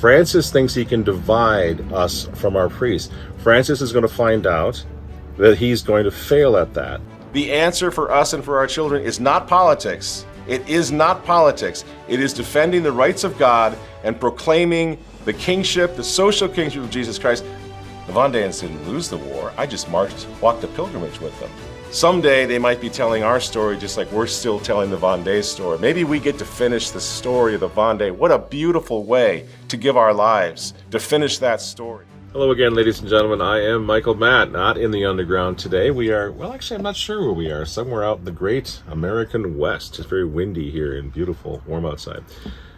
Francis thinks he can divide us from our priests. Francis is going to find out that he's going to fail at that. The answer for us and for our children is not politics. It is not politics. It is defending the rights of God and proclaiming the kingship, the social kingship of Jesus Christ. The Vendeans didn't lose the war. I just walked a pilgrimage with them. Someday they might be telling our story just like we're still telling the Vendée story. Maybe we get to finish the story of the Vendée. What a beautiful way to give our lives, to finish that story. Hello again, ladies and gentlemen. I am Michael Matt, not in the underground today. We are, well, actually, I'm not sure where we are. Somewhere out in the great American West. It's very windy here and beautiful, warm outside.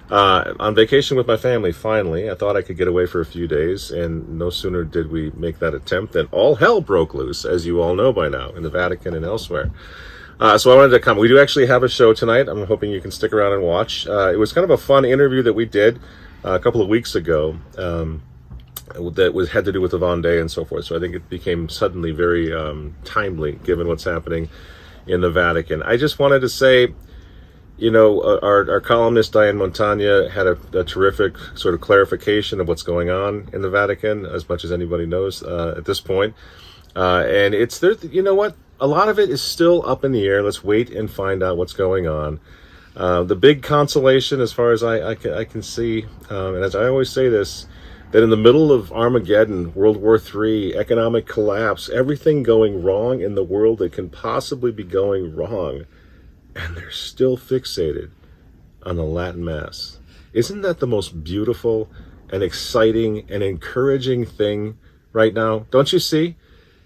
On vacation with my family, finally. I thought I could get away for a few days, and no sooner did we make that attempt than all hell broke loose, as you all know by now, in the Vatican and elsewhere. So I wanted to come. We do actually have a show tonight. I'm hoping you can stick around and watch. It was kind of a fun interview that we did a couple of weeks ago. That had to do with the Vendée and so forth. So I think it became suddenly very timely, given what's happening in the Vatican. I just wanted to say, you know, our columnist Diane Montagna had a terrific sort of clarification of what's going on in the Vatican, as much as anybody knows at this point. And it's there. You know what? A lot of it is still up in the air. Let's wait and find out what's going on. The big consolation, as far as I can see, and as I always say this, that in the middle of Armageddon, World War III, economic collapse, everything going wrong in the world that can possibly be going wrong, and they're still fixated on the Latin Mass. Isn't that the most beautiful and exciting and encouraging thing right now? Don't you see?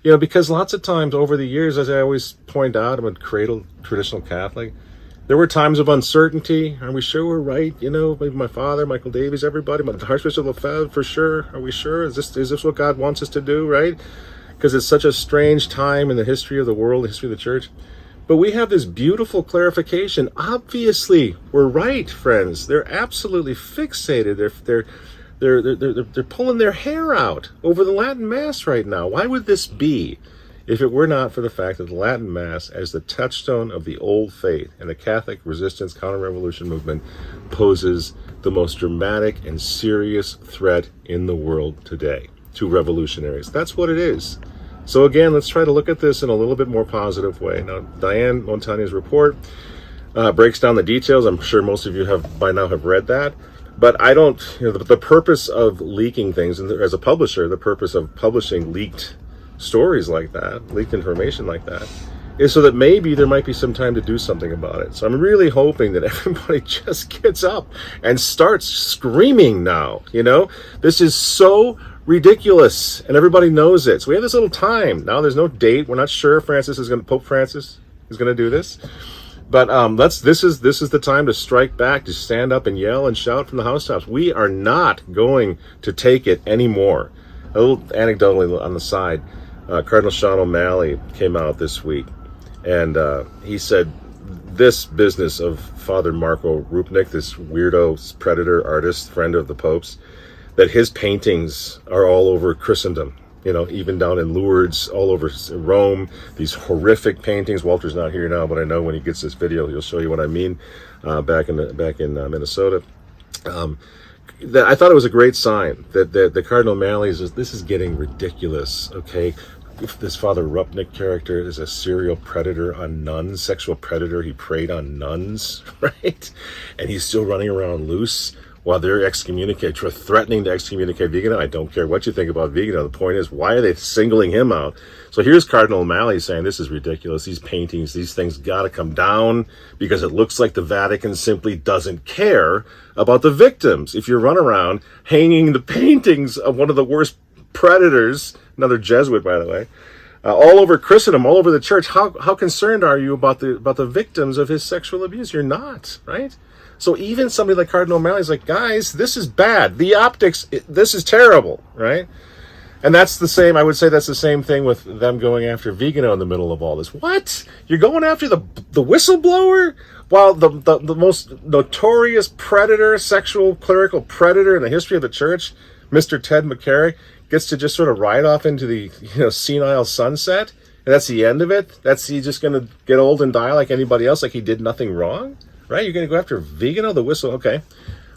You know, because lots of times over the years, as I always point out, I'm a cradle traditional Catholic, there were times of uncertainty. Are we sure we're right? You know, maybe my father, Michael Davies, everybody, my Archbishop Lefebvre, for sure. Are we sure? Is this what God wants us to do, right? Because it's such a strange time in the history of the world, the history of the church. But we have this beautiful clarification. Obviously, we're right, friends. They're absolutely fixated. They're pulling their hair out over the Latin Mass right now. Why would this be? If it were not for the fact that the Latin Mass, as the touchstone of the old faith and the Catholic resistance counter-revolution movement, poses the most dramatic and serious threat in the world today to revolutionaries. That's what it is. So again, let's try to look at this in a little bit more positive way. Now, Diane Montagna's report breaks down the details. I'm sure most of you have by now have read that. But I don't, you know, the purpose of leaking things, and as a publisher, the purpose of publishing leaked stories like that, leaked information like that, is so that maybe there might be some time to do something about it. So I'm really hoping that everybody just gets up and starts screaming now. You know, this is so ridiculous, and everybody knows it. So we have this little time now. There's no date. We're not sure Pope Francis is going to do this, but this is the time to strike back, to stand up and yell and shout from the housetops. We are not going to take it anymore. A little anecdotally on the side. Cardinal O'Malley came out this week, and he said this business of Father Marco Rupnik, this weirdo predator artist, friend of the Pope's, that his paintings are all over Christendom, you know, even down in Lourdes, all over Rome, these horrific paintings. Walter's not here now, but I know when he gets this video, he'll show you what I mean, back in Minnesota. That I thought it was a great sign that the Cardinal O'Malley says this is getting ridiculous, okay? If this Father Rupnik character is a serial predator on nuns, sexual predator, he preyed on nuns, right? And he's still running around loose while they're threatening to excommunicate Vigano. I don't care what you think about Vigano. The point is, why are they singling him out? So here's Cardinal O'Malley saying this is ridiculous. These paintings, these things got to come down because it looks like the Vatican simply doesn't care about the victims. If you run around hanging the paintings of one of the worst predators, another Jesuit, by the way, all over Christendom, all over the church, how concerned are you about the victims of his sexual abuse? You're not, right? So even somebody like Cardinal O'Malley is like, guys, this is bad. The optics, this is terrible, right? And that's the same, I would say that's the same thing with them going after Vigano in the middle of all this. What? You're going after the whistleblower? While the most notorious predator, sexual clerical predator in the history of the church, Mr. Ted McCarrick, gets to just sort of ride off into the senile sunset, and that's the end of it? He's just going to get old and die like anybody else, like he did nothing wrong? Right? You're going to go after Vigano, the whistle? Okay.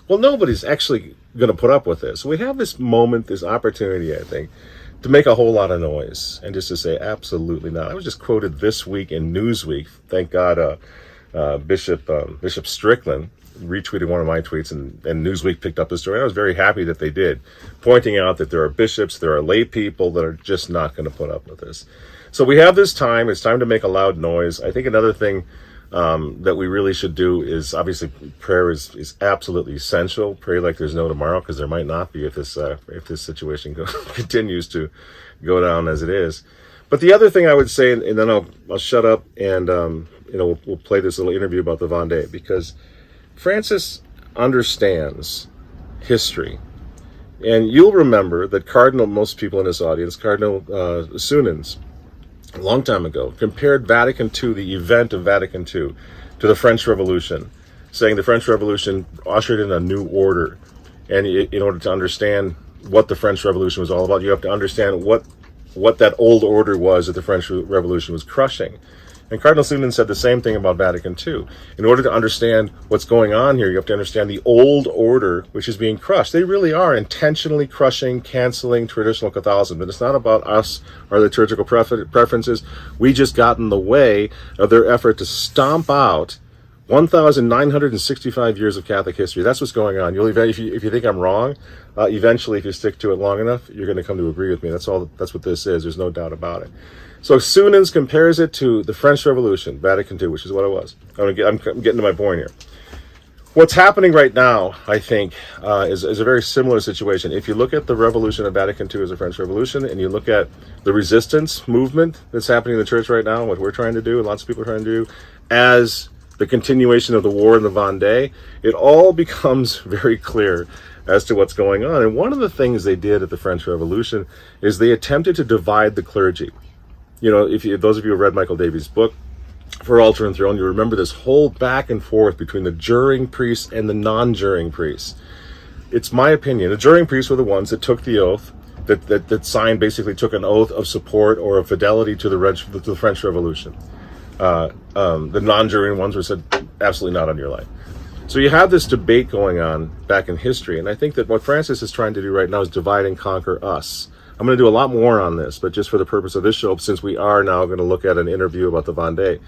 Well, nobody's actually going to put up with this. We have this moment, this opportunity, I think, to make a whole lot of noise and just to say absolutely not. I was just quoted this week in Newsweek. Thank God, Bishop Strickland retweeted one of my tweets, and Newsweek picked up the story. I was very happy that they did, pointing out that there are bishops, there are lay people that are just not going to put up with this. So we have this time. It's time to make a loud noise. I think another thing that we really should do is, obviously, prayer is absolutely essential. Pray like there's no tomorrow, because there might not be if this situation continues to go down as it is. But the other thing I would say, and then I'll shut up, and we'll play this little interview about the Vendée, because Francis understands history. And you'll remember that most people in this audience, Cardinal Sunins, a long time ago, compared Vatican II, the event of Vatican II, to the French Revolution, saying the French Revolution ushered in a new order. And in order to understand what the French Revolution was all about, you have to understand what that old order was that the French Revolution was crushing. And Cardinal Sunins said the same thing about Vatican II. In order to understand what's going on here, you have to understand the old order which is being crushed. They really are intentionally crushing, canceling traditional Catholicism. And it's not about us, our liturgical preferences. We just got in the way of their effort to stomp out 1,965 years of Catholic history. That's what's going on. If you think I'm wrong, eventually, if you stick to it long enough, you're going to come to agree with me. That's what this is. There's no doubt about it. So Sunins compares it to the French Revolution, Vatican II, which is what it was. I'm getting to my point here. What's happening right now, I think, is a very similar situation. If you look at the revolution of Vatican II as a French Revolution, and you look at the resistance movement that's happening in the church right now, what we're trying to do, and lots of people are trying to do, as the continuation of the war in the Vendée, it all becomes very clear as to what's going on. And one of the things they did at the French Revolution is they attempted to divide the clergy. Those of you who read Michael Davies' book, For Altar and Throne, you remember this whole back and forth between the juring priests and the non-juring priests. It's my opinion, the juring priests were the ones that took the oath, that signed, basically took an oath of support or of fidelity to the French Revolution. The non-juring ones were said, absolutely not on your life. So you have this debate going on back in history, and I think that what Francis is trying to do right now is divide and conquer us. I'm going to do a lot more on this, but just for the purpose of this show, since we are now going to look at an interview about the Vendée,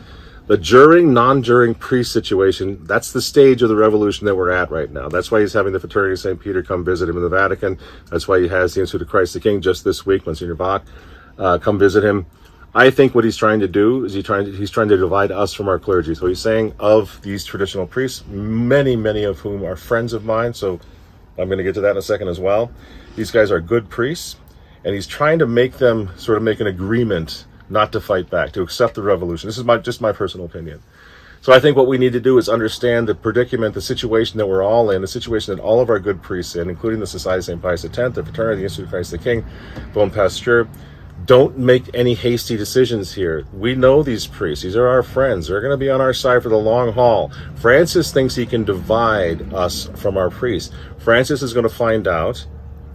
the juring, non-juring priest situation, that's the stage of the revolution that we're at right now. That's why he's having the Fraternity of St. Peter come visit him in the Vatican. That's why he has the Institute of Christ the King just this week, Monsignor Bach, come visit him. I think what he's trying to do is he's trying to divide us from our clergy. So he's saying of these traditional priests, many of whom are friends of mine, so I'm going to get to that in a second as well. These guys are good priests, and he's trying to make them sort of make an agreement not to fight back, to accept the revolution. This is just my personal opinion. So I think what we need to do is understand the predicament, the situation that we're all in, the situation that all of our good priests in, including the Society of St. Pius X, the Fraternity, the Institute of Christ the King, Bon Pasteur. Don't make any hasty decisions here. We know these priests. These are our friends. They're going to be on our side for the long haul. Francis thinks he can divide us from our priests. Francis is going to find out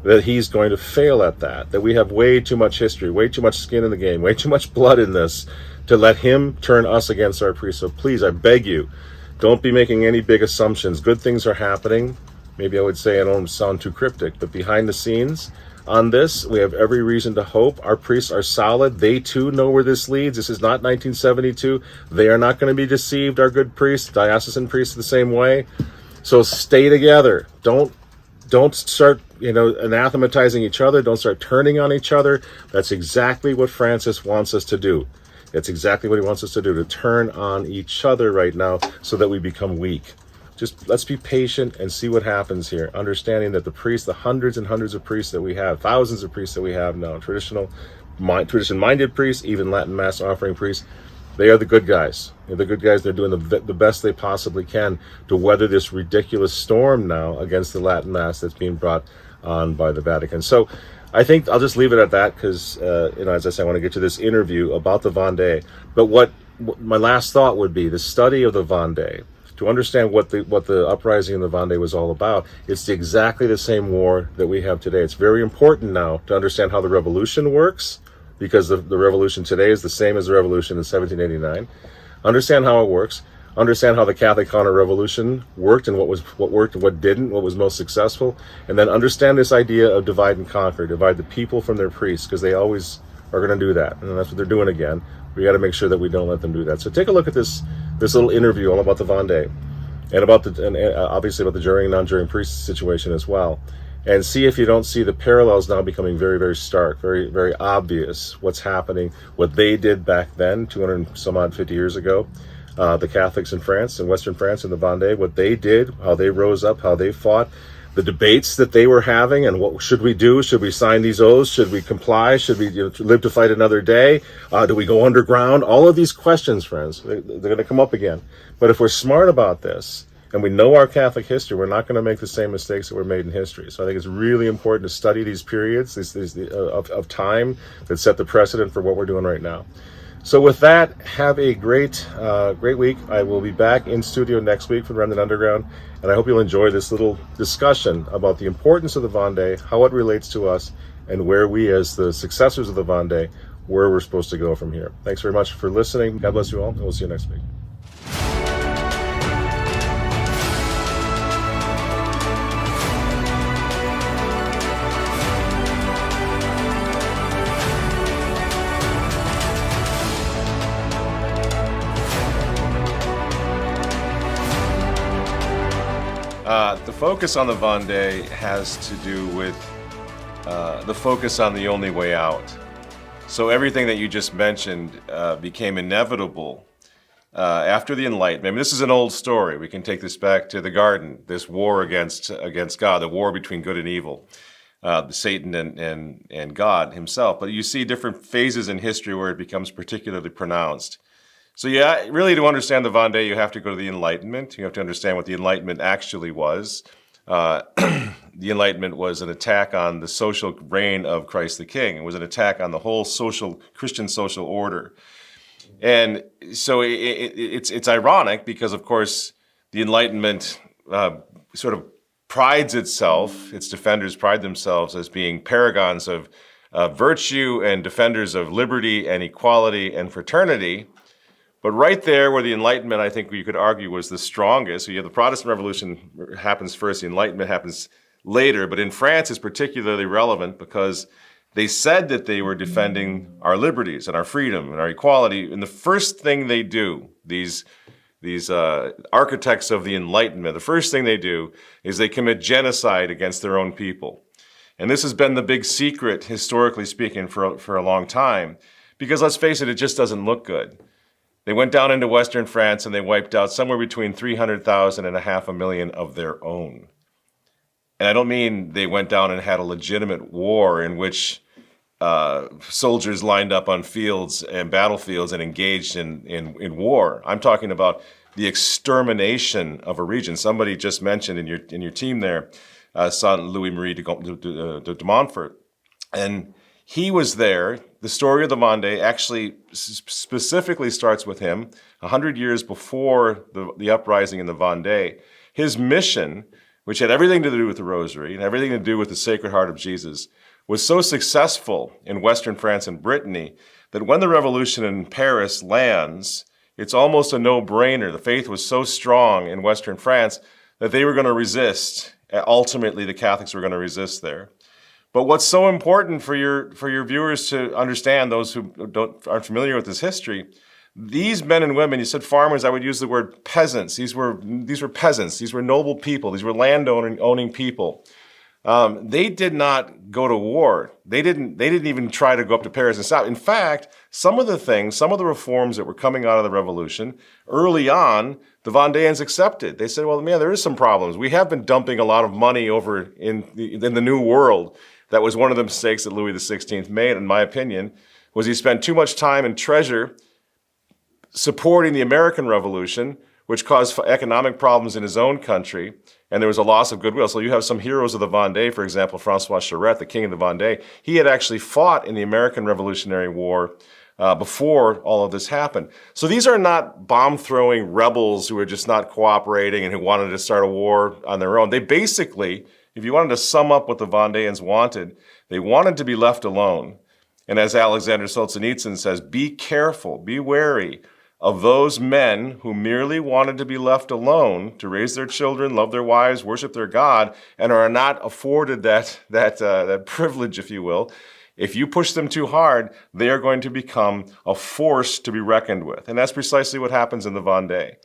that he's going to fail at that we have way too much history, way too much skin in the game, way too much blood in this to let him turn us against our priests. So please, I beg you, don't be making any big assumptions. Good things are happening. Maybe I would say I don't sound too cryptic, but behind the scenes on this, we have every reason to hope. Our priests are solid. They too know where this leads. This is not 1972. They are not going to be deceived, our good priests. Diocesan priests the same way. So stay together. Don't start, anathematizing each other. Don't start turning on each other. That's exactly what Francis wants us to do. It's exactly what he wants us to do, to turn on each other right now so that we become weak. Just let's be patient and see what happens here, understanding that the priests, the hundreds and hundreds of priests that we have, thousands of priests that we have now, tradition-minded priests, even Latin Mass offering priests, they are the good guys. They're the good guys. They're doing the best they possibly can to weather this ridiculous storm now against the Latin Mass that's being brought on by the Vatican. So I think I'll just leave it at that because, as I said, I want to get to this interview about the Vendée. But what my last thought would be, the study of the Vendée, to understand what the uprising in the Vendée was all about. It's exactly the same war that we have today. It's very important now to understand how the revolution works, because the revolution today is the same as the revolution in 1789. Understand how it works. understand how the Catholic counter-revolution worked and what worked and what didn't, what was most successful, and then understand this idea of divide and conquer, divide the people from their priests, because they always are going to do that, and that's what they're doing again. We got to make sure that we don't let them do that. So take a look at this little interview all about the Vendée, and obviously about the juring and non-juring priest situation as well, and see if you don't see the parallels now becoming very, very stark, very, very obvious. What's happening, what they did back then, 250 years ago. The Catholics in France, in Western France, in the Vendée, what they did, how they rose up, how they fought, the debates that they were having, and what should we do? Should we sign these oaths? Should we comply? Should we live to fight another day? Do we go underground? All of these questions, friends, they're going to come up again. But if we're smart about this, and we know our Catholic history, we're not going to make the same mistakes that were made in history. So I think it's really important to study these periods of time that set the precedent for what we're doing right now. So with that, have a great week. I will be back in studio next week for Remnant Underground, and I hope you'll enjoy this little discussion about the importance of the Vendée, how it relates to us, and where we, as the successors of the Vendée, where we're supposed to go from here. Thanks very much for listening. God bless you all, and we'll see you next week. The focus on the Vendée has to do with the focus on the only way out. So everything that you just mentioned became inevitable after the Enlightenment. I mean, this is an old story. We can take this back to the garden, this war against God, the war between good and evil, Satan and God himself. But you see different phases in history where it becomes particularly pronounced. So yeah, really to understand the Vendée, you have to go to the Enlightenment. You have to understand what the Enlightenment actually was. The Enlightenment was an attack on the social reign of Christ the King. It was an attack on the whole Christian social order. And so it's ironic because, of course, the Enlightenment sort of prides itself, its defenders pride themselves as being paragons of virtue and defenders of liberty and equality and fraternity. But right there where the Enlightenment, I think you could argue, was the strongest. So you have the Protestant Revolution happens first, the Enlightenment happens later. But in France, it's particularly relevant because they said that they were defending our liberties and our freedom and our equality. And the first thing they do, these architects of the Enlightenment, the first thing they do is they commit genocide against their own people. And this has been the big secret, historically speaking, for a long time. Because let's face it, it just doesn't look good. They went down into Western France and they wiped out somewhere between 300,000 and 500,000 of their own. And I don't mean they went down and had a legitimate war in which soldiers lined up on fields and battlefields and engaged in war. I'm talking about the extermination of a region. Somebody just mentioned in your team there, son Louis-Marie de Montfort. And he was there. The story of the Vendée actually specifically starts with him 100 years before the uprising in the Vendée. His mission, which had everything to do with the Rosary and everything to do with the Sacred Heart of Jesus, was so successful in Western France and Brittany that when the revolution in Paris lands, it's almost a no-brainer. The faith was so strong in Western France that they were going to resist. Ultimately, the Catholics were going to resist there. But what's so important for your viewers to understand, those who aren't familiar with this history, these men and women, you said farmers, I would use the word peasants. These were peasants. These were noble people. These were land-owning people. They did not go to war. They didn't even try to go up to Paris and stop. In fact, some of the reforms that were coming out of the revolution, early on, the Vendéans accepted. They said, well, man, there is some problems. We have been dumping a lot of money over in the New World. That was one of the mistakes that Louis XVI made, in my opinion, was he spent too much time and treasure supporting the American Revolution, which caused economic problems in his own country, and there was a loss of goodwill. So you have some heroes of the Vendée, for example, François Charette, the king of the Vendée. He had actually fought in the American Revolutionary War before all of this happened. So these are not bomb-throwing rebels who are just not cooperating and who wanted to start a war on their own. They basically, if you wanted to sum up what the Vendéans wanted, they wanted to be left alone. And as Alexander Solzhenitsyn says, be careful, be wary of those men who merely wanted to be left alone to raise their children, love their wives, worship their God, and are not afforded that privilege, if you will. If you push them too hard, they are going to become a force to be reckoned with. And that's precisely what happens in the Vendée.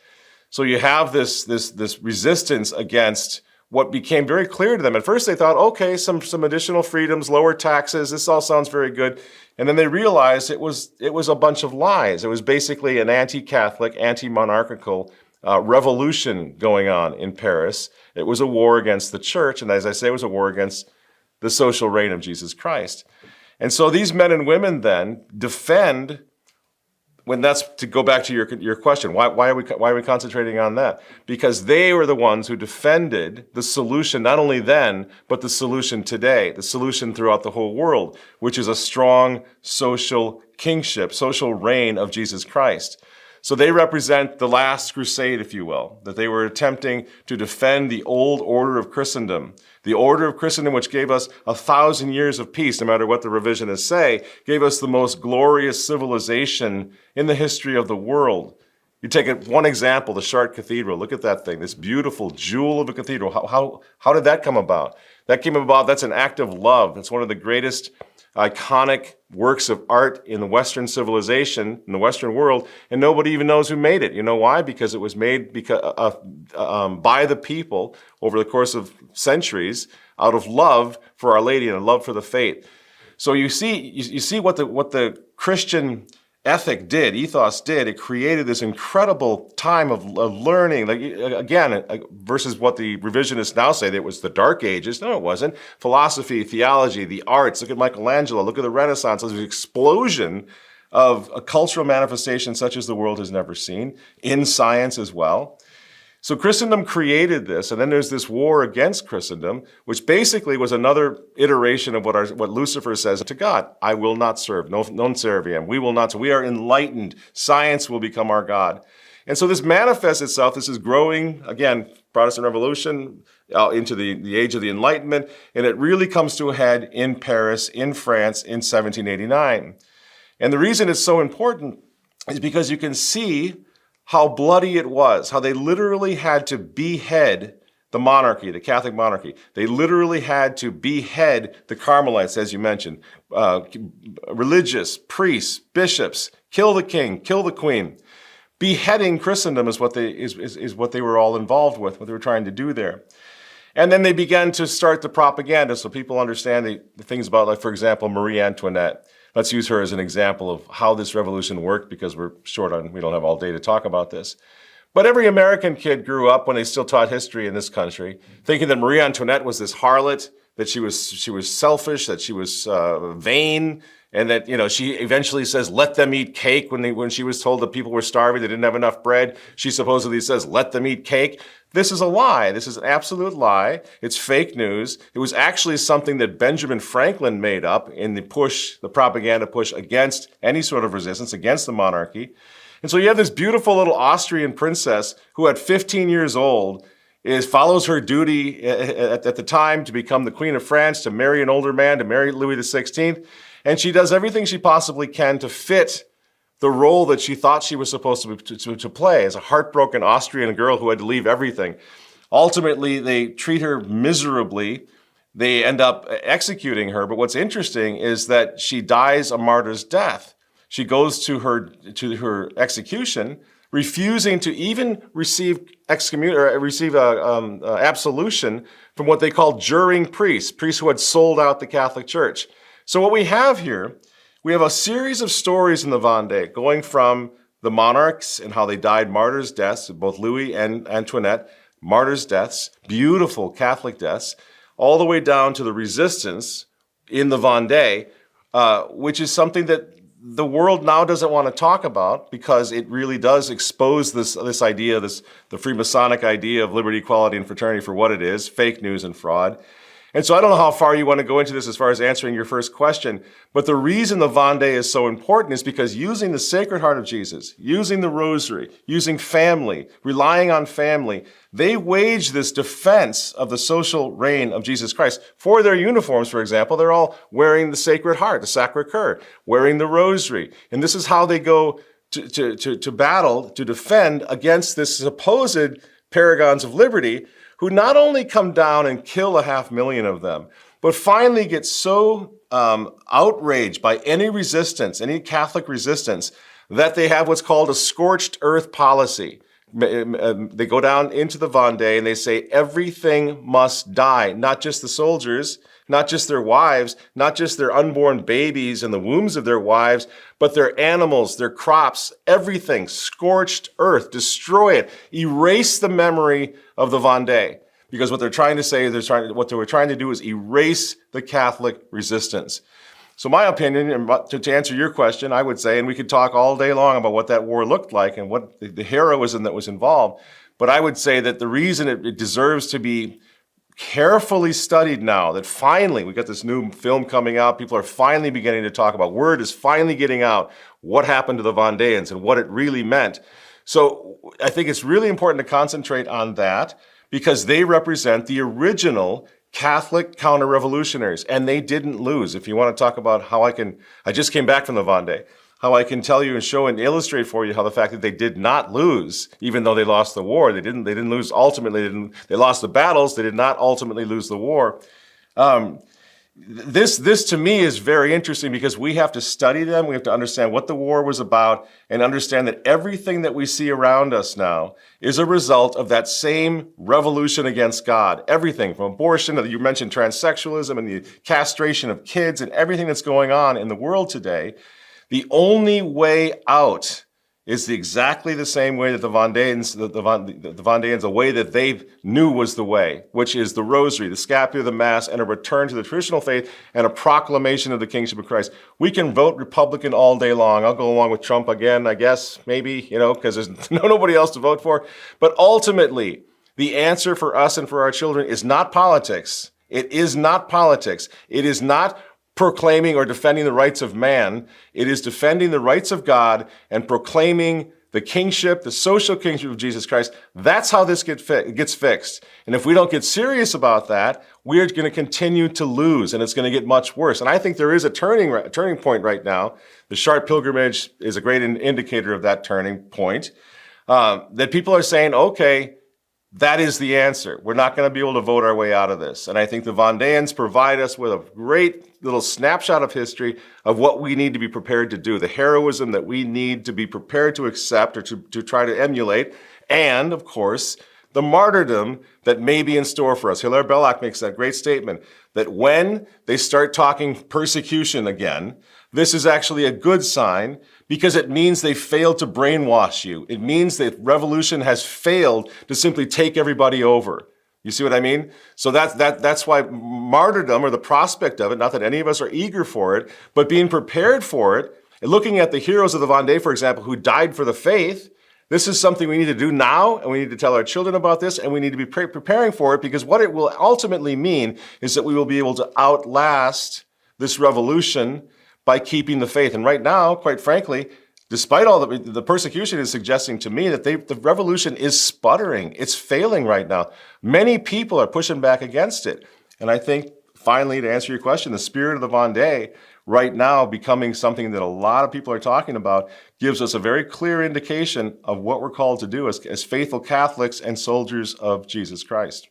So you have this resistance against what became very clear to them. At first they thought, okay, some additional freedoms, lower taxes, this all sounds very good. And then they realized it was a bunch of lies. It was basically an anti-Catholic, anti-monarchical revolution going on in Paris. It was a war against the church, and as I say, it was a war against the social reign of Jesus Christ. And so these men and women then defend, when that's to go back to your question, why are we concentrating on that? Because they were the ones who defended the solution, not only then, but the solution today, the solution throughout the whole world, which is a strong social kingship, social reign of Jesus Christ. So they represent the last crusade, if you will, that they were attempting to defend the old order of Christendom. The order of Christendom, which gave us 1,000 years of peace, no matter what the revisionists say, gave us the most glorious civilization in the history of the world. You take one example, the Chartres Cathedral. Look at that thing, this beautiful jewel of a cathedral. How did that come about? That came about, that's an act of love. It's one of the greatest iconic works of art in the Western civilization, in the Western world, and nobody even knows who made it. You know why? Because it was made by the people over the course of centuries out of love for Our Lady and love for the faith. So you see what the Christian ethic did, ethos did. It created this incredible time of learning. Like, again, versus what the revisionists now say, that it was the Dark Ages. No, it wasn't. Philosophy, theology, the arts. Look at Michelangelo. Look at the Renaissance. There's an explosion of a cultural manifestation such as the world has never seen, in science as well. So Christendom created this, and then there's this war against Christendom, which basically was another iteration of what Lucifer says to God: I will not serve, non serviam, we will not. So we are enlightened. Science will become our God. And so this manifests itself. This is growing, again, Protestant Revolution into the age of the Enlightenment, and it really comes to a head in Paris, in France, in 1789. And the reason it's so important is because you can see how bloody it was, how they literally had to behead the monarchy, the Catholic monarchy. They literally had to behead the Carmelites, as you mentioned, religious, priests, bishops, kill the king, kill the queen. Beheading Christendom is what they were all involved with, what they were trying to do there. And then they began to start the propaganda so people understand the things about, like, for example, Marie Antoinette. Let's use her as an example of how this revolution worked, because we don't have all day to talk about this. But every American kid grew up, when they still taught history in this country, thinking that Marie Antoinette was this harlot, that she was selfish, that she was vain, and that, she eventually says, let them eat cake when she was told that people were starving, they didn't have enough bread. She supposedly says, let them eat cake. This is a lie. This is an absolute lie. It's fake news. It was actually something that Benjamin Franklin made up in the propaganda push against any sort of resistance, against the monarchy. And so you have this beautiful little Austrian princess who, at 15 years old, follows her duty at the time to become the Queen of France, to marry an older man, to marry Louis XVI. And she does everything she possibly can to fit the role that she thought she was supposed to play as a heartbroken Austrian girl who had to leave everything. Ultimately, they treat her miserably. They end up executing her. But what's interesting is that she dies a martyr's death. She goes to her execution, refusing to even receive absolution from what they call juring priests who had sold out the Catholic Church. So what we have here, we have a series of stories in the Vendée, going from the monarchs and how they died martyrs' deaths, both Louis and Antoinette, martyrs' deaths, beautiful Catholic deaths, all the way down to the resistance in the Vendée, which is something that the world now doesn't want to talk about, because it really does expose this idea, the Freemasonic idea of liberty, equality, and fraternity for what it is, fake news and fraud. And so I don't know how far you want to go into this as far as answering your first question, but the reason the Vendée is so important is because using the Sacred Heart of Jesus, using the Rosary, using family, relying on family, they wage this defense of the social reign of Jesus Christ. For their uniforms, for example, they're all wearing the Sacred Heart, the Sacré-Cœur, wearing the Rosary. And this is how they go to battle, to defend against this supposed paragons of liberty, who not only come down and kill 500,000 of them, but finally get so outraged by any resistance, any Catholic resistance, that they have what's called a scorched earth policy. They go down into the Vendée and they say everything must die, not just the soldiers, not just their wives, not just their unborn babies in the wombs of their wives, but their animals, their crops, everything, scorched earth, destroy it, erase the memory of the Vendée. Because what they're trying to say is what they were trying to do is erase the Catholic resistance. So my opinion, and to answer your question, I would say, and we could talk all day long about what that war looked like and what the heroism that was involved, but I would say that the reason it deserves to be carefully studied now, that finally we got this new film coming out, people are finally beginning to talk about, word is finally getting out, what happened to the Vendéans and what it really meant. So I think it's really important to concentrate on that, because they represent the original Catholic counter-revolutionaries, and they didn't lose. If you want to talk about how I just came back from the Vendée, how I can tell you and show and illustrate for you how the fact that they did not lose, even though they lost the war, they didn't lose ultimately, they lost the battles, they did not ultimately lose the war. This to me is very interesting, because we have to study them, we have to understand what the war was about, and understand that everything that we see around us now is a result of that same revolution against God. Everything from abortion, you mentioned transsexualism and the castration of kids and everything that's going on in the world today. The only way out is exactly the same way that the Vendéans, the way that they knew was the way, which is the rosary, the scapular, the mass, and a return to the traditional faith and a proclamation of the kingship of Christ. We can vote Republican all day long. I'll go along with Trump again, I guess, maybe, because there's nobody else to vote for. But ultimately, the answer for us and for our children is not politics. It is not politics. It is not proclaiming or defending the rights of man. It is defending the rights of God and proclaiming the kingship, the social kingship of Jesus Christ. That's how this gets fixed. And if we don't get serious about that, we're going to continue to lose, and it's going to get much worse. And I think there is a turning point right now. The Chartres Pilgrimage is a great indicator of that turning point, that people are saying, okay, that is the answer. We're not going to be able to vote our way out of this. And I think the Vendéans provide us with a great little snapshot of history of what we need to be prepared to do, the heroism that we need to be prepared to accept or to try to emulate, and, of course, the martyrdom that may be in store for us. Hilaire Belloc makes that great statement that when they start talking persecution again, this is actually a good sign, because it means they failed to brainwash you. It means that revolution has failed to simply take everybody over. You see what I mean? So that's why martyrdom, or the prospect of it, not that any of us are eager for it, but being prepared for it, and looking at the heroes of the Vendée, for example, who died for the faith, this is something we need to do now, and we need to tell our children about this, and we need to be preparing for it, because what it will ultimately mean is that we will be able to outlast this revolution by keeping the faith. And right now, quite frankly, despite all the persecution is suggesting to me that the revolution is sputtering. It's failing right now. Many people are pushing back against it. And I think, finally, to answer your question, the spirit of the Vendée right now becoming something that a lot of people are talking about gives us a very clear indication of what we're called to do as faithful Catholics and soldiers of Jesus Christ.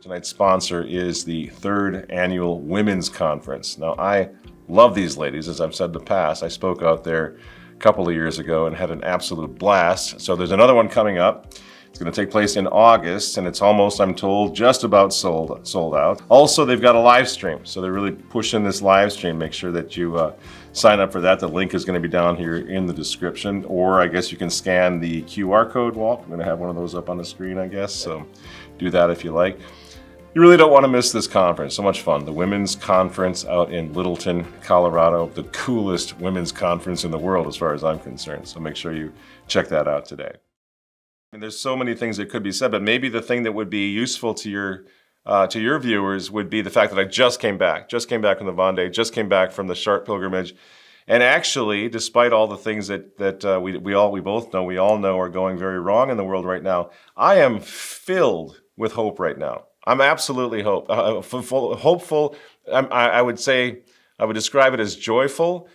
Tonight's sponsor is the 3rd Annual Women's Conference. Now, I love these ladies, as I've said in the past. I spoke out there a couple of years ago and had an absolute blast. So there's another one coming up. It's going to take place in August, and it's almost, I'm told, just about sold out. Also, they've got a live stream, so they're really pushing this live stream. Make sure that you sign up for that. The link is going to be down here in the description, or I guess you can scan the QR code, Walt. I'm going to have one of those up on the screen, I guess, so do that if you like. You really don't want to miss this conference. So much fun. The Women's Conference out in Littleton, Colorado. The coolest women's conference in the world as far as I'm concerned. So make sure you check that out today. And there's so many things that could be said, but maybe the thing that would be useful to your viewers would be the fact that I just came back from the Vendée, just came back from the Chartres Pilgrimage. And actually, despite all the things that we all know are going very wrong in the world right now, I am filled with hope right now. I'm absolutely hopeful. I would describe it as joyful,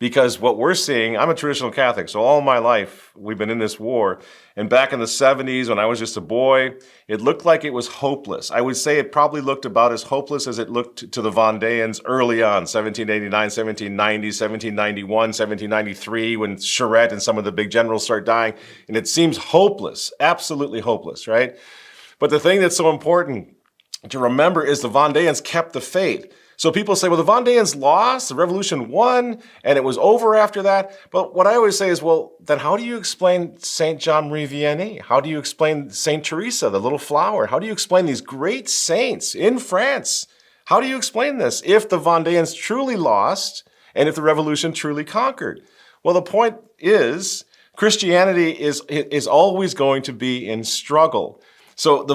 Because what we're seeing, I'm a traditional Catholic, so all my life we've been in this war. And back in the 70s, when I was just a boy, it looked like it was hopeless. I would say it probably looked about as hopeless as it looked to the Vendéans early on, 1789, 1790, 1791, 1793, when Chartres and some of the big generals start dying. And it seems hopeless, absolutely hopeless, right? But the thing that's so important to remember is the Vendéans kept the faith. So people say, well, the Vendéans lost, the revolution won, and it was over after that. But what I always say is, well, then how do you explain Saint Jean Marie Vianney? How do you explain Saint Teresa, the little flower? How do you explain these great saints in France? How do you explain this if the Vendéans truly lost and if the revolution truly conquered? Well, the point is, Christianity is always going to be in struggle. So the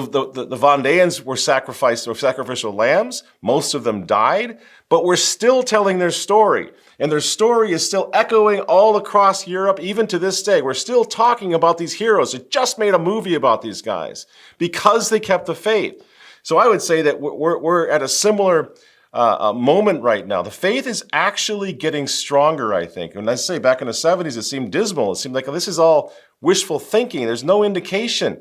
Vendéans were sacrificed, or sacrificial lambs. Most of them died, but we're still telling their story. And their story is still echoing all across Europe, even to this day. We're still talking about these heroes. It just made a movie about these guys because they kept the faith. So I would say that we're at a similar moment right now. The faith is actually getting stronger, I think. And I say back in the 70s, it seemed dismal. It seemed like this is all wishful thinking. There's no indication.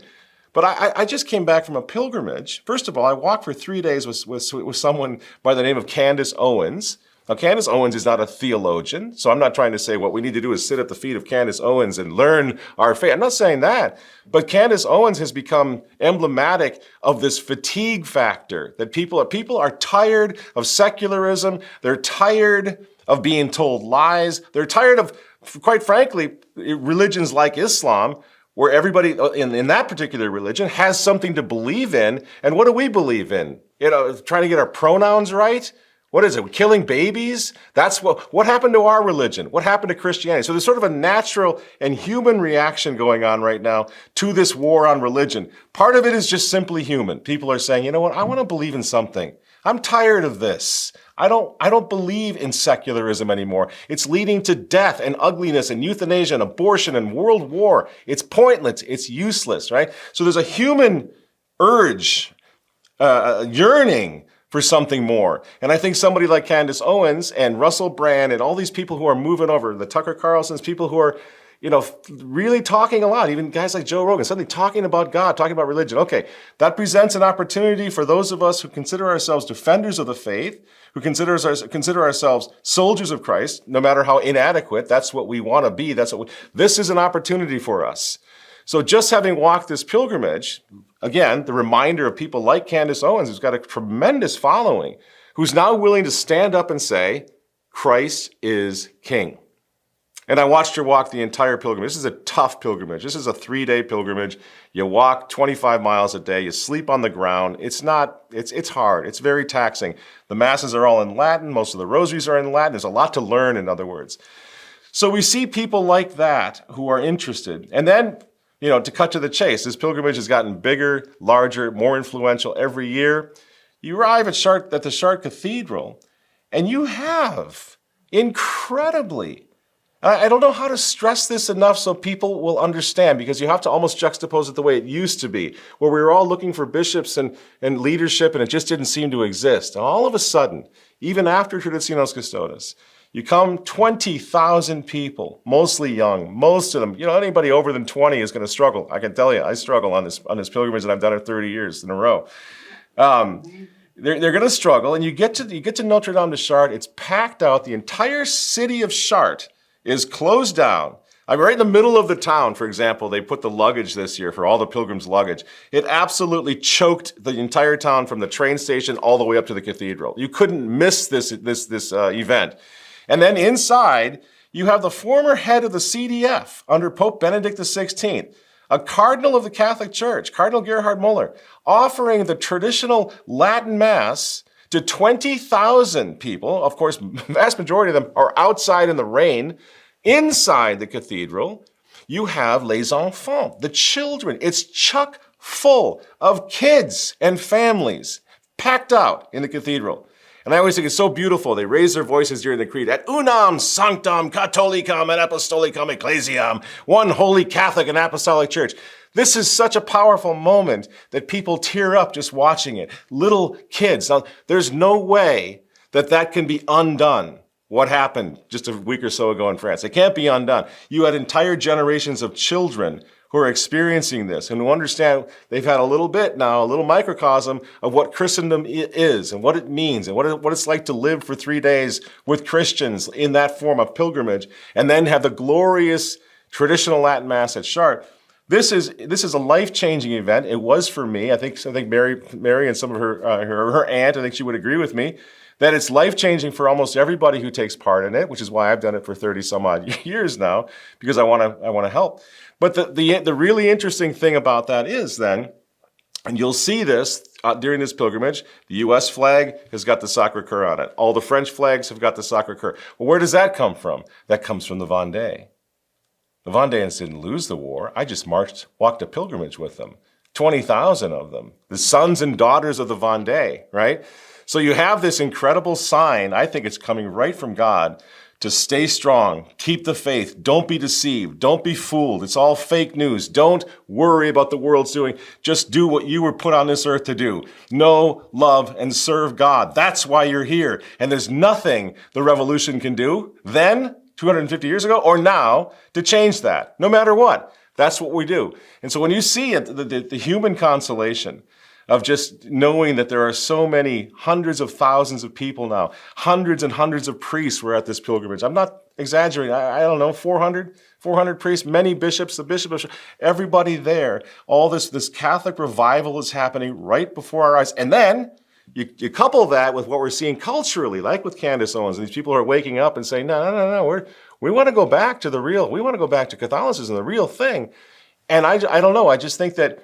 But I just came back from a pilgrimage. First of all, I walked for 3 days with someone by the name of Candace Owens. Now, Candace Owens is not a theologian, so I'm not trying to say what we need to do is sit at the feet of Candace Owens and learn our faith. I'm not saying that. But Candace Owens has become emblematic of this fatigue factor, that people are tired of secularism. They're tired of being told lies. They're tired of, quite frankly, religions like Islam, where everybody in that particular religion has something to believe in. And what do we believe in? Trying to get our pronouns right? What is it? Killing babies? That's what happened to our religion? What happened to Christianity? So there's sort of a natural and human reaction going on right now to this war on religion. Part of it is just simply human. People are saying, you know what? I want to believe in something. I'm tired of this. I don't believe in secularism anymore. It's leading to death and ugliness and euthanasia and abortion and world war. It's pointless. It's useless, right? So there's a human urge, yearning for something more. And I think somebody like Candace Owens and Russell Brand and all these people who are moving over, the Tucker Carlsons, people who are, really talking a lot, even guys like Joe Rogan, suddenly talking about God, talking about religion. Okay, that presents an opportunity for those of us who consider ourselves defenders of the faith, who consider ourselves soldiers of Christ, no matter how inadequate. That's what we want to be. This is an opportunity for us. So just having walked this pilgrimage, again, the reminder of people like Candace Owens, who's got a tremendous following, who's now willing to stand up and say, Christ is King. And I watched her walk the entire pilgrimage. This is a tough pilgrimage. This is a 3-day pilgrimage. You walk 25 miles a day. You sleep on the ground. It's hard. It's very taxing. The masses are all in Latin. Most of the rosaries are in Latin. There's a lot to learn, in other words. So we see people like that who are interested. And then, to cut to the chase, this pilgrimage has gotten bigger, larger, more influential every year. You arrive at the Chartres Cathedral, and you have incredibly, I don't know how to stress this enough so people will understand, because you have to almost juxtapose it the way it used to be, where we were all looking for bishops and leadership, and it just didn't seem to exist. And all of a sudden, even after Traditionis Custodes, you come 20,000 people, mostly young, most of them, anybody over than 20 is going to struggle. I can tell you, I struggle on this pilgrimage, and I've done it 30 years in a row. They're going to struggle, and you get to Notre Dame de Chartres. It's packed out. The entire city of Chartres is closed down. I'm right in the middle of the town, for example. They put the luggage this year for all the pilgrims' luggage. It absolutely choked the entire town from the train station all the way up to the cathedral. You couldn't miss this event. And then inside, you have the former head of the CDF under Pope Benedict XVI, a cardinal of the Catholic Church, Cardinal Gerhard Müller, offering the traditional Latin Mass to 20,000 people. Of course, the vast majority of them are outside in the rain. Inside the cathedral, you have les enfants, the children. It's chock full of kids and families packed out in the cathedral. And I always think it's so beautiful. They raise their voices during the creed. Et unam sanctam catholicam et apostolicam ecclesiam. One holy Catholic and apostolic church. This is such a powerful moment that people tear up just watching it. Little kids. Now, there's no way that can be undone what happened just a week or so ago in France. It can't be undone. You had entire generations of children who are experiencing this and who understand they've had a little bit now, a little microcosm of what Christendom is and what it means and what it's like to live for 3 days with Christians in that form of pilgrimage, and then have the glorious traditional Latin Mass at Chartres. This is a life-changing event. It was for me. I think Mary and some of her aunt, I think she would agree with me, that it's life-changing for almost everybody who takes part in it, which is why I've done it for 30 some odd years now, because I want to help. But the really interesting thing about that is then, and you'll see this during this pilgrimage, the U.S. flag has got the Sacré-Cœur on it. All the French flags have got the Sacré-Cœur. Well, where does that come from? That comes from the Vendée. The Vendéans didn't lose the war. I just walked a pilgrimage with them. 20,000 of them. The sons and daughters of the Vendée, right? So you have this incredible sign. I think it's coming right from God to stay strong, keep the faith, don't be deceived, don't be fooled. It's all fake news. Don't worry about the world's doing. Just do what you were put on this earth to do. Know, love, and serve God. That's why you're here. And there's nothing the revolution can do then, 250 years ago, or now, to change that, no matter what. That's what we do. And so when you see it, the human consolation of just knowing that there are so many hundreds of thousands of people now, hundreds and hundreds of priests were at this pilgrimage. I'm not exaggerating. I don't know, 400 priests, many bishops, the bishop, everybody there. All this Catholic revival is happening right before our eyes. And then you couple that with what we're seeing culturally, like with Candace Owens, and these people are waking up and saying, no, we want to go back to the real. We want to go back to Catholicism, the real thing. And I don't know. I just think that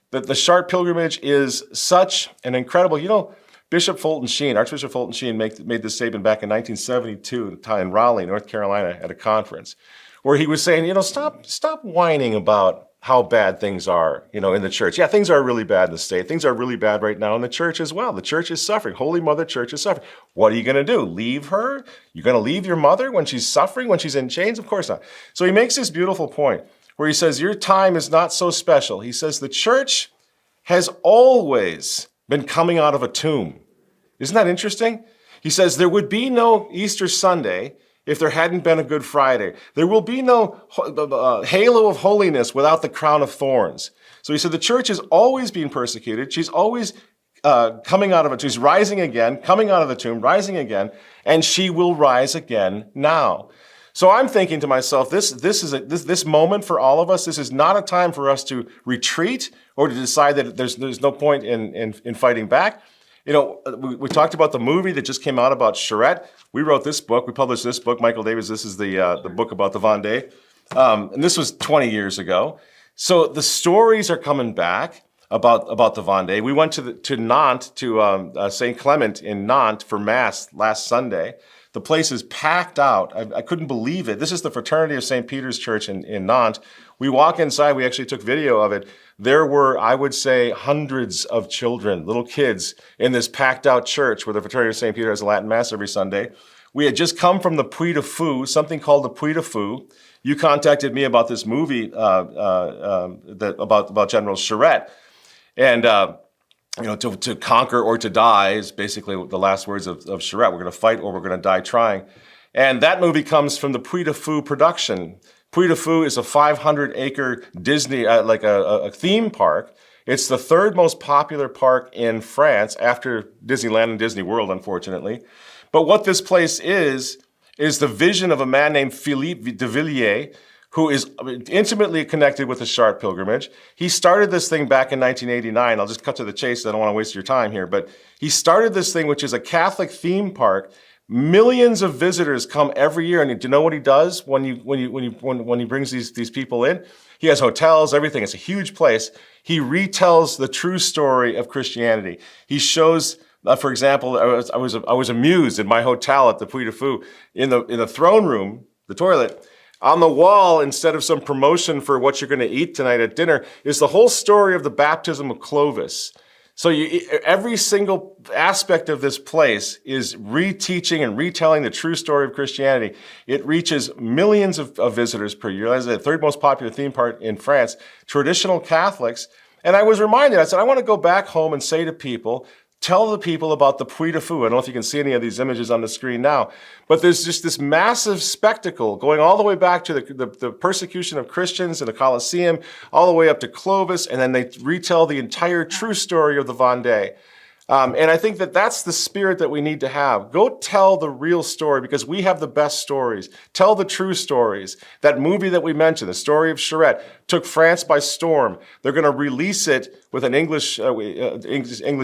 the Chartres Pilgrimage is such an incredible, Archbishop Fulton Sheen made this statement back in 1972 in Raleigh, North Carolina, at a conference, where he was saying, stop whining about how bad things are, in the church. Yeah, things are really bad in the state. Things are really bad right now in the church as well. The church is suffering. Holy Mother Church is suffering. What are you going to do? Leave her? You're going to leave your mother when she's suffering, when she's in chains? Of course not. So he makes this beautiful point where he says, your time is not so special. He says, the church has always been coming out of a tomb. Isn't that interesting? He says, there would be no Easter Sunday if there hadn't been a Good Friday. There will be no halo of holiness without the crown of thorns. So he said, the church is always being persecuted. She's always coming out of it. She's rising again, coming out of the tomb, rising again, and she will rise again now. So I'm thinking to myself, this moment for all of us, this is not a time for us to retreat or to decide that there's no point in fighting back. We talked about the movie that just came out about Chartres. We wrote this book. We published this book. Michael Davis, this is the book about the Vendée. And this was 20 years ago. So the stories are coming back about the Vendée. We went to Nantes, to St. Clement in Nantes for Mass last Sunday. The place is packed out. I couldn't believe it. This is the Fraternity of St. Peter's Church in Nantes. We walk inside. We actually took video of it. There were, I would say, hundreds of children, little kids, in this packed out church where the Fraternity of St. Peter has a Latin Mass every Sunday. We had just come from the Puy de Fou, something called the Puy de Fou. You contacted me about this movie about General Charette. And to conquer or to die is basically the last words of Charette. We're going to fight or we're going to die trying. And that movie comes from the Puy de Fou production. Puy de Fou is a 500-acre Disney, like a theme park. It's the third most popular park in France after Disneyland and Disney World, unfortunately. But what this place is the vision of a man named Philippe de Villiers, who is intimately connected with the Chartres Pilgrimage. He started this thing back in 1989. I'll just cut to the chase. I don't want to waste your time here. But he started this thing, which is a Catholic theme park. Millions of visitors come every year. And do you know what he does when he brings these people in? He has hotels, everything. It's a huge place. He retells the true story of Christianity. He shows, for example, I was amused in my hotel at the Puy de Fou, in the throne room, the toilet. On the wall, instead of some promotion for what you're going to eat tonight at dinner, is the whole story of the baptism of Clovis. So every single aspect of this place is reteaching and retelling the true story of Christianity. It reaches millions of visitors per year. That's the third most popular theme park in France, traditional Catholics. And I was reminded, I said, I want to go back home and say to people, tell the people about the Puy de Fou. I don't know if you can see any of these images on the screen now, but there's just this massive spectacle going all the way back to the persecution of Christians in the Colosseum, all the way up to Clovis, and then they retell the entire true story of the Vendée. And I think that that's the spirit that we need to have. Go tell the real story, because we have the best stories. Tell the true stories. That movie that we mentioned, the story of Chartres, took France by storm. They're going to release it with an English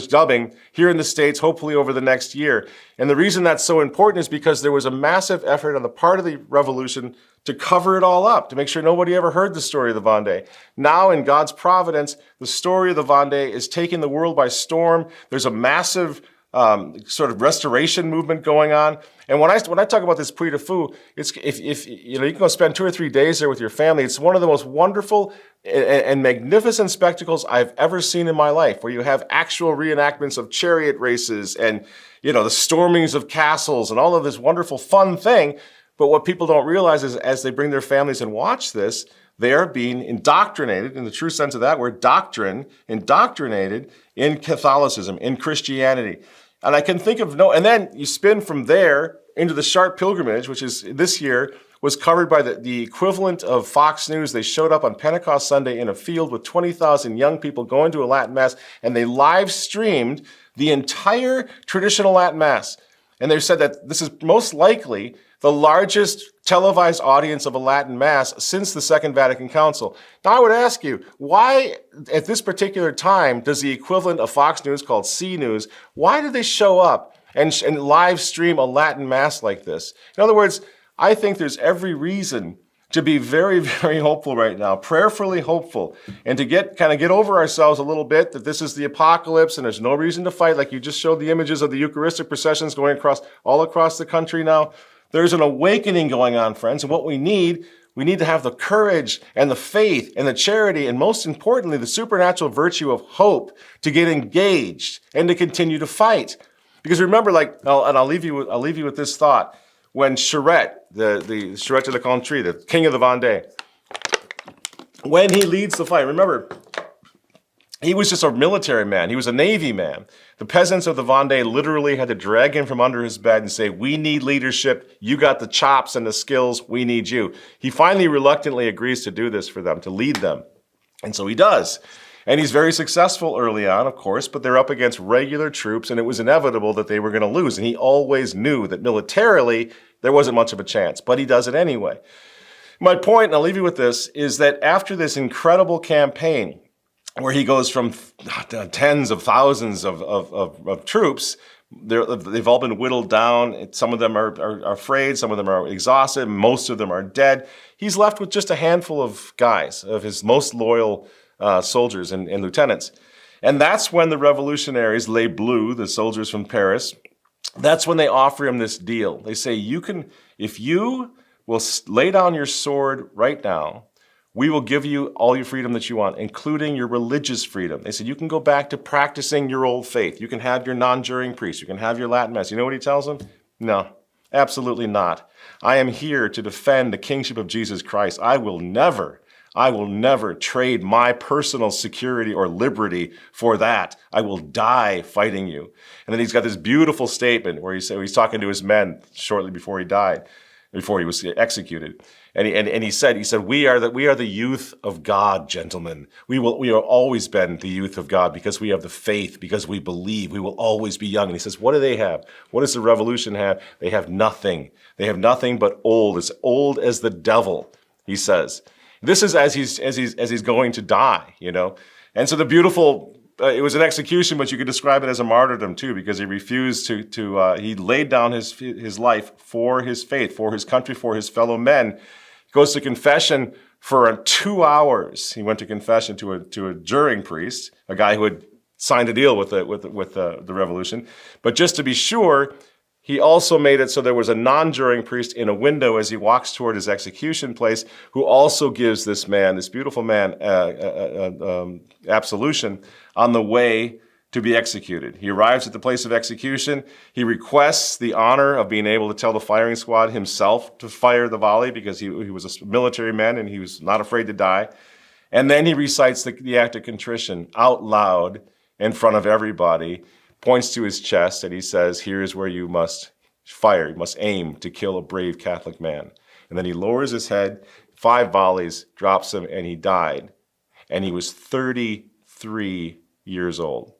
dubbing here in the States, hopefully over the next year. And the reason that's so important is because there was a massive effort on the part of the revolution to cover it all up, to make sure nobody ever heard the story of the Vendée. Now, in God's providence, the story of the Vendée is taking the world by storm. There's a massive sort of restoration movement going on. And when I talk about this Puy de Fou, it's if you know, you can go spend 2 or 3 days there with your family. It's one of the most wonderful and magnificent spectacles I've ever seen in my life, where you have actual reenactments of chariot races and, you know, the stormings of castles and all of this wonderful fun thing. But what people don't realize is, as they bring their families and watch this, they are being indoctrinated, in the true sense of that word, doctrine, indoctrinated in Catholicism, in Christianity. And I can think of and then you spin from there into the Chartres Pilgrimage, which is this year, was covered by the equivalent of Fox News. They showed up on Pentecost Sunday in a field with 20,000 young people going to a Latin Mass, and they live streamed the entire traditional Latin Mass. And they said that this is most likely the largest televised audience of a Latin Mass since the Second Vatican Council. Now, I would ask you, why at this particular time does the equivalent of Fox News, called C News, why did they show up and live stream a Latin Mass like this? In other words, I think there's every reason to be very, very hopeful right now, prayerfully hopeful, and to get over ourselves a little bit, that this is the apocalypse and there's no reason to fight. Like you just showed the images of the Eucharistic processions going all across the country now. There's an awakening going on, friends, and what we need to have the courage and the faith and the charity, and most importantly, the supernatural virtue of hope to get engaged and to continue to fight. Because remember, I'll leave you with this thought. When Charette, the Charette de la Country, the king of the Vendée, when he leads the fight, remember, he was just a military man. He was a Navy man. The peasants of the Vendée literally had to drag him from under his bed and say, "We need leadership. You got the chops and the skills. We need you." He finally reluctantly agrees to do this for them, to lead them. And so he does. And he's very successful early on, of course, but they're up against regular troops, and it was inevitable that they were going to lose. And he always knew that militarily there wasn't much of a chance, but he does it anyway. My point, and I'll leave you with this, is that after this incredible campaign, where he goes from tens of thousands of troops, they've all been whittled down. Some of them are afraid, some of them are exhausted, most of them are dead. He's left with just a handful of guys, of his most loyal soldiers and lieutenants. And that's when the revolutionaries, Les Bleus, the soldiers from Paris, that's when they offer him this deal. They say, if you will lay down your sword right now, we will give you all your freedom that you want, including your religious freedom. They said, you can go back to practicing your old faith. You can have your non-juring priest. You can have your Latin Mass. You know what he tells them? No, absolutely not. I am here to defend the kingship of Jesus Christ. I will never trade my personal security or liberty for that. I will die fighting you. And then he's got this beautiful statement where he's talking to his men shortly before he died, before he was executed. And he said, we are the youth of God, gentlemen. We have always been the youth of God because we have the faith, because we believe we will always be young. And he says, what do they have? What does the revolution have? They have nothing. They have nothing but old, as old as the devil, he says. This is as he's going to die, you know. And so the beautiful, it was an execution, but you could describe it as a martyrdom too, because he refused he laid down his life for his faith, for his country, for his fellow men. He goes to confession for 2 hours. He went to confession to a juring priest, a guy who had signed a deal with the revolution. But just to be sure, he also made it so there was a non-juring priest in a window as he walks toward his execution place, who also gives this beautiful man, absolution on the way to be executed. He arrives at the place of execution. He requests the honor of being able to tell the firing squad himself to fire the volley, because he was a military man and he was not afraid to die. And then he recites the act of contrition out loud in front of everybody, points to his chest and he says, here is where you must fire, you must aim to kill a brave Catholic man. And then he lowers his head, 5 volleys, drops him, and he died. And he was 33 years old.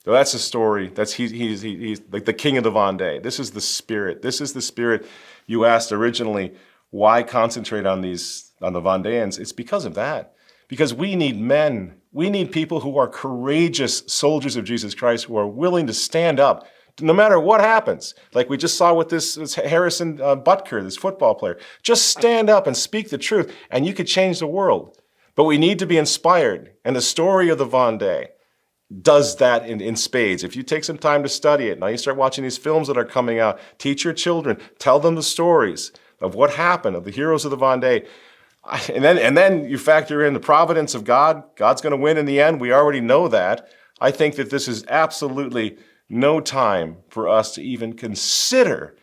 So that's the story. He's like the king of the Vendée. This is the spirit. This is the spirit. You asked originally, why concentrate on the Vendéans? It's because of that. Because we need men. We need people who are courageous soldiers of Jesus Christ, who are willing to stand up no matter what happens. Like we just saw with this Harrison Butker, this football player. Just stand up and speak the truth, and you could change the world. But we need to be inspired. And the story of the Vendée does that in spades. If you take some time to study it, now you start watching these films that are coming out, teach your children, tell them the stories of what happened, of the heroes of the Vendée. And then you factor in the providence of God. God's going to win in the end. We already know that. I think that this is absolutely no time for us to even consider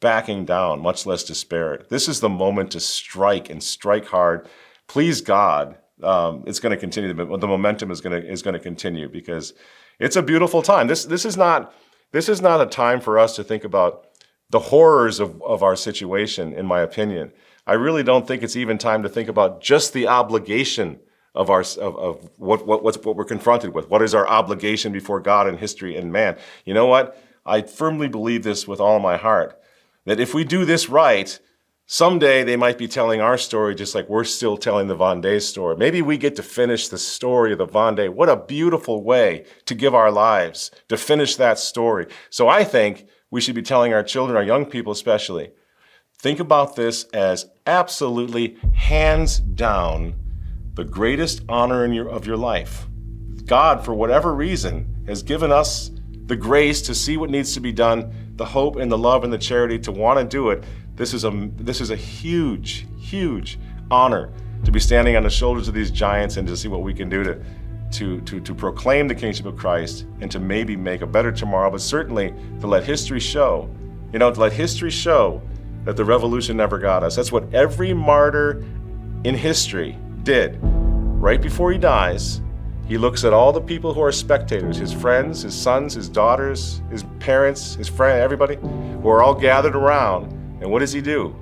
backing down, much less despair. This is the moment to strike and strike hard. Please God, it's going to continue. The momentum is going to continue because it's a beautiful time. This is not a time for us to think about the horrors of our situation, in my opinion. I really don't think it's even time to think about just the obligation of what we're confronted with. What is our obligation before God and history and man? You know what? I firmly believe this with all my heart, that if we do this right, someday they might be telling our story just like we're still telling the Vendée story. Maybe we get to finish the story of the Vendée. What a beautiful way to give our lives, to finish that story. So I think we should be telling our children, our young people especially, think about this as absolutely, hands down, the greatest honor of your life. God, for whatever reason, has given us the grace to see what needs to be done, the hope and the love and the charity to want to do it. This is a huge, huge honor to be standing on the shoulders of these giants and to see what we can do to proclaim the kingship of Christ and to maybe make a better tomorrow, but certainly to let history show, that the revolution never got us. That's what every martyr in history did. Right before he dies, he looks at all the people who are spectators, his friends, his sons, his daughters, his parents, his friend, everybody, who are all gathered around. And what does he do?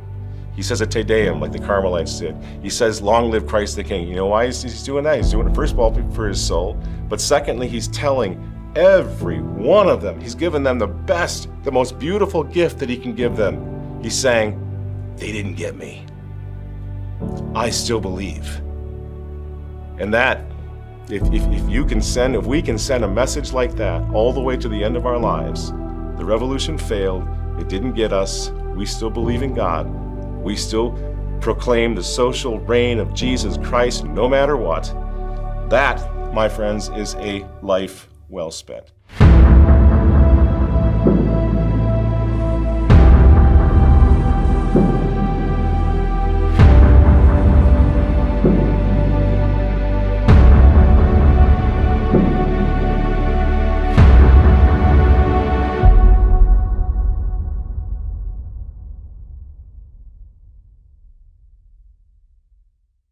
He says a Te Deum like the Carmelites did. He says, long live Christ the King. You know why he's doing that? He's doing it first of all for his soul, but secondly, he's telling every one of them, he's given them the best, the most beautiful gift that he can give them. He's saying, they didn't get me. I still believe. And that, if we can send a message like that all the way to the end of our lives, the revolution failed, it didn't get us, we still believe in God, we still proclaim the social reign of Jesus Christ no matter what. That, my friends, is a life well spent.